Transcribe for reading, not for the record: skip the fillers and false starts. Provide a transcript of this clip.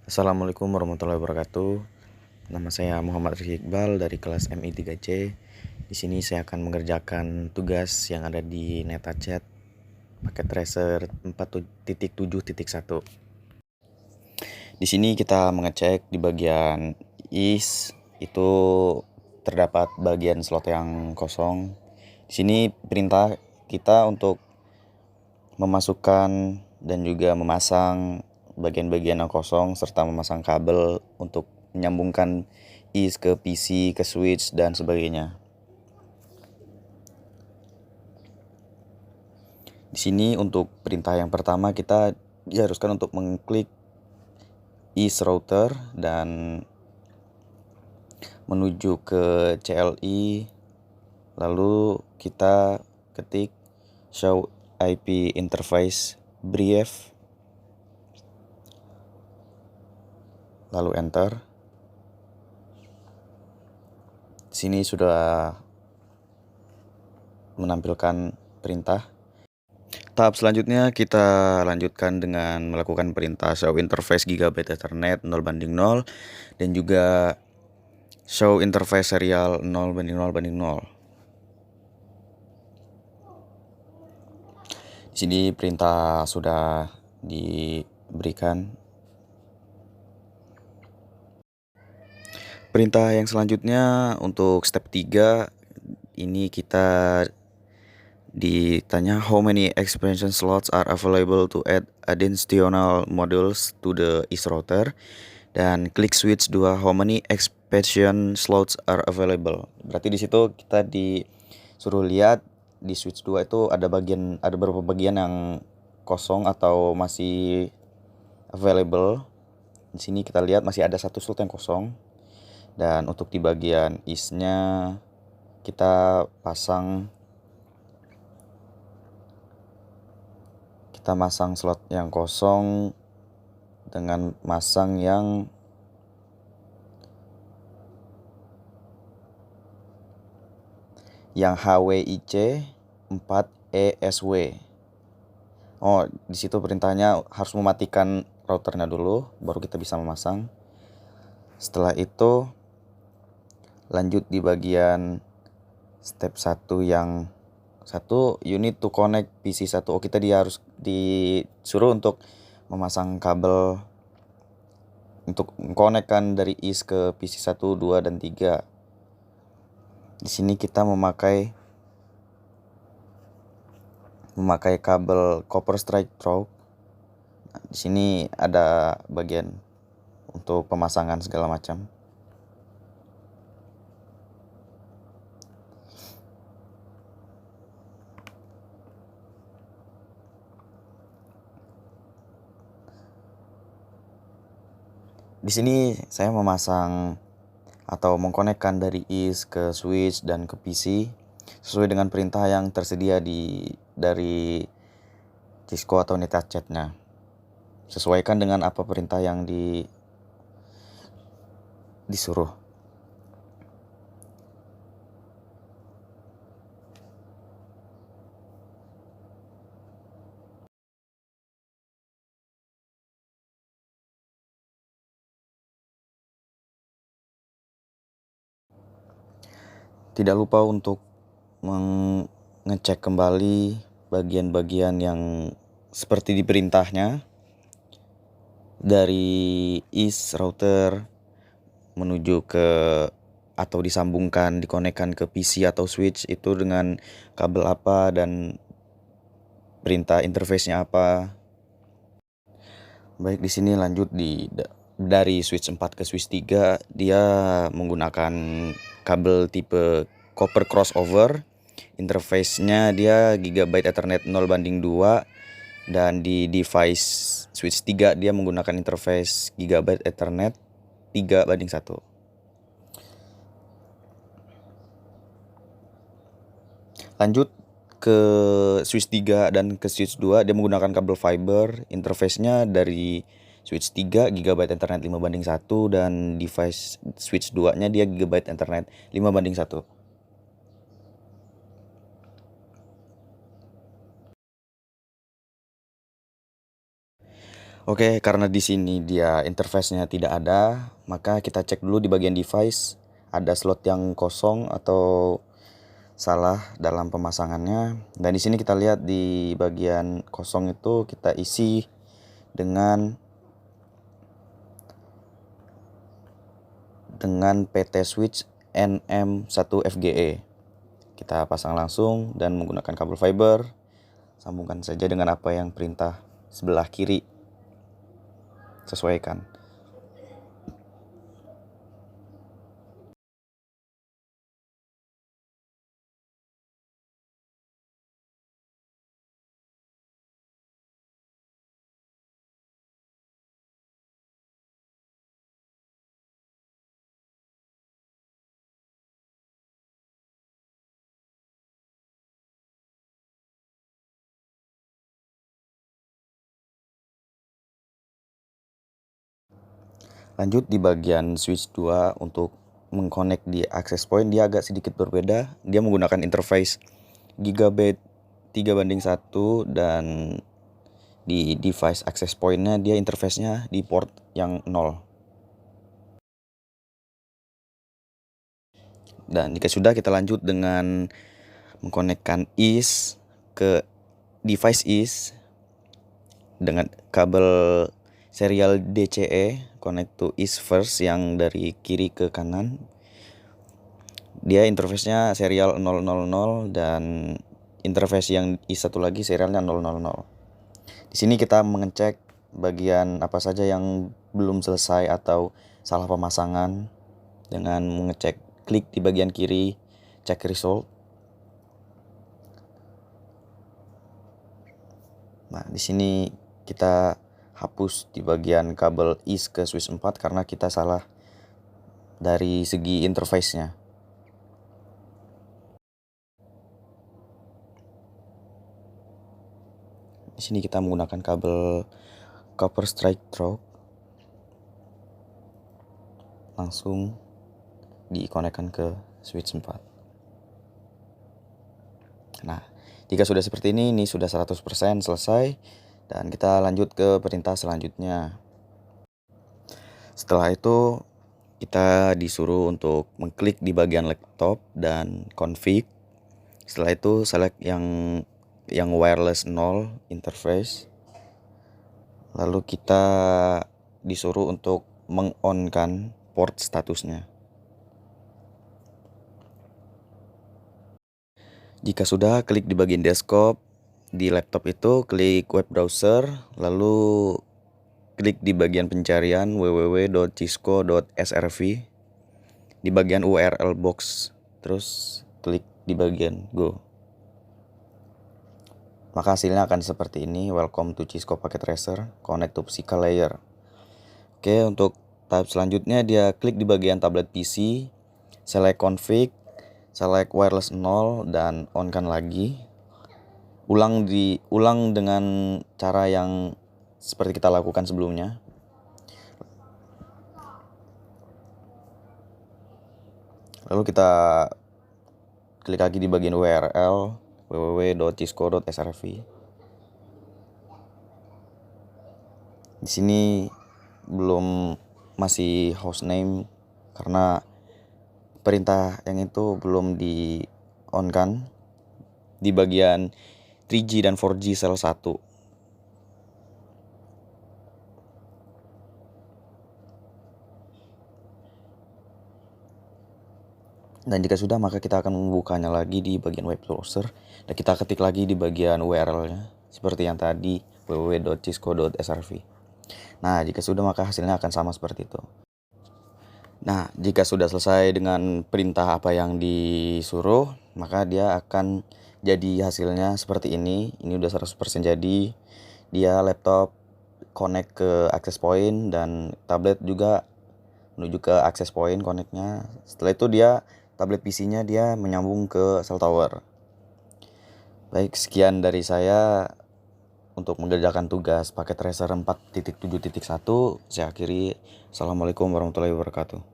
Assalamualaikum warahmatullahi wabarakatuh. Nama saya Muhammad Rizky Iqbal dari kelas MI 3C. Di sini saya akan mengerjakan tugas yang ada di NetaChat paket tracer 4.7.1. Di sini kita mengecek di bagian is itu terdapat bagian slot yang kosong. Di sini perintah kita untuk memasukkan dan juga memasang bagian-bagian yang kosong serta memasang kabel untuk menyambungkan is ke PC, ke switch dan sebagainya. Di sini untuk perintah yang pertama kita diharuskan untuk mengklik is router dan menuju ke CLI, lalu kita ketik show IP interface brief, lalu enter. Di sini sudah menampilkan perintah. Tahap selanjutnya kita lanjutkan dengan melakukan perintah show interface Gigabyte Ethernet 0:0 dan juga show interface serial 0:0:0. Di sini perintah sudah diberikan. Perintah yang selanjutnya untuk step 3 ini kita ditanya how many expansion slots are available to add additional modules to the is router, dan klik switch 2 how many expansion slots are available. Berarti di situ kita disuruh lihat di switch 2 itu ada beberapa bagian yang kosong atau masih available. Di sini kita lihat masih ada satu slot yang kosong. Dan untuk di bagian is-nya kita masang slot yang kosong dengan masang yang HWIC 4ESW. Oh, di situ perintahnya harus mematikan routernya dulu baru kita bisa memasang. Setelah itu lanjut di bagian step 1 yang unit to connect PC 1. Oh, kita harus disuruh untuk memasang kabel untuk mengkonekkan dari is ke PC 1, 2 dan 3. Di sini kita memakai kabel copper strike through. Di sini ada bagian untuk pemasangan segala macam. Di sini saya memasang atau mengkonekkan dari is ke switch dan ke PC sesuai dengan perintah yang tersedia dari Cisco atau NetaChat-nya. Sesuaikan dengan apa perintah yang disuruh. Tidak lupa untuk mengecek kembali bagian-bagian yang seperti di perintahnya. Dari is router menuju ke atau disambungkan, dikonekkan ke PC atau switch itu dengan kabel apa dan perintah interface-nya apa. Baik, di sini lanjut dari switch 4 ke switch 3 dia menggunakan kabel tipe copper crossover. Interface-nya dia Gigabyte Ethernet 0:2 dan di device switch 3 dia menggunakan interface Gigabyte Ethernet 3:1. Lanjut ke switch 3 dan ke switch 2 dia menggunakan kabel fiber. Interface-nya dari switch 3 Gigabyte Ethernet 5:1 dan device switch 2-nya dia Gigabyte Ethernet 5:1. Oke, karena di sini dia interface-nya tidak ada, maka kita cek dulu di bagian device ada slot yang kosong atau salah dalam pemasangannya. Dan di sini kita lihat di bagian kosong itu kita isi dengan PT switch NM1FGE. Kita pasang langsung dan menggunakan kabel fiber. Sambungkan saja dengan apa yang perintah sebelah kiri. Sesuaikan. Lanjut di bagian switch 2 untuk mengconnect di access point, dia agak sedikit berbeda. Dia menggunakan interface gigabit 3:1 dan di device access point-nya dia interface-nya di port yang 0. Dan jika sudah, kita lanjut dengan mengkonekkan IS ke device IS dengan kabel serial DCE, connect to IS first yang dari kiri ke kanan. Dia interface-nya serial 000 dan interface yang IS satu lagi serialnya 000. Di sini kita mengecek bagian apa saja yang belum selesai atau salah pemasangan dengan mengecek klik di bagian kiri, check result. Nah, di sini kita hapus di bagian kabel IS ke switch 4 karena kita salah dari segi interface-nya. Di sini kita menggunakan kabel copper strike through. Langsung dikonekkan ke switch 4. Nah, jika sudah seperti ini sudah 100% selesai dan kita lanjut ke perintah selanjutnya. Setelah itu kita disuruh untuk mengklik di bagian laptop dan config. Setelah itu select yang wireless 0 interface. Lalu kita disuruh untuk meng-on-kan port statusnya. Jika sudah, klik di bagian desktop. Di laptop itu klik web browser, lalu klik di bagian pencarian www.cisco.srv. Di bagian URL box, terus klik di bagian go. Maka hasilnya akan seperti ini. Welcome to Cisco Packet Tracer, connect to physical layer. Oke, untuk tahap selanjutnya dia klik di bagian tablet PC, select config, select wireless 0 dan on-kan lagi. Ulang dengan cara yang seperti kita lakukan sebelumnya. Lalu kita klik lagi di bagian URL www.cisco.srv. Di sini masih hostname karena perintah yang itu belum di on kan di bagian 3G dan 4G sel 1. Dan jika sudah, maka kita akan membukanya lagi di bagian web browser dan kita ketik lagi di bagian URL-nya seperti yang tadi www.cisco.srv. Nah, jika sudah, maka hasilnya akan sama seperti itu. Nah, jika sudah selesai dengan perintah apa yang disuruh, maka dia akan jadi hasilnya seperti ini. Ini udah 100% jadi. Dia laptop connect ke access point dan tablet juga menuju ke access point connectnya. Setelah itu dia tablet PC-nya dia menyambung ke cell tower. Baik, sekian dari saya untuk mengerjakan tugas paket tracer 4.7.1. Saya akhiri. Assalamualaikum warahmatullahi wabarakatuh.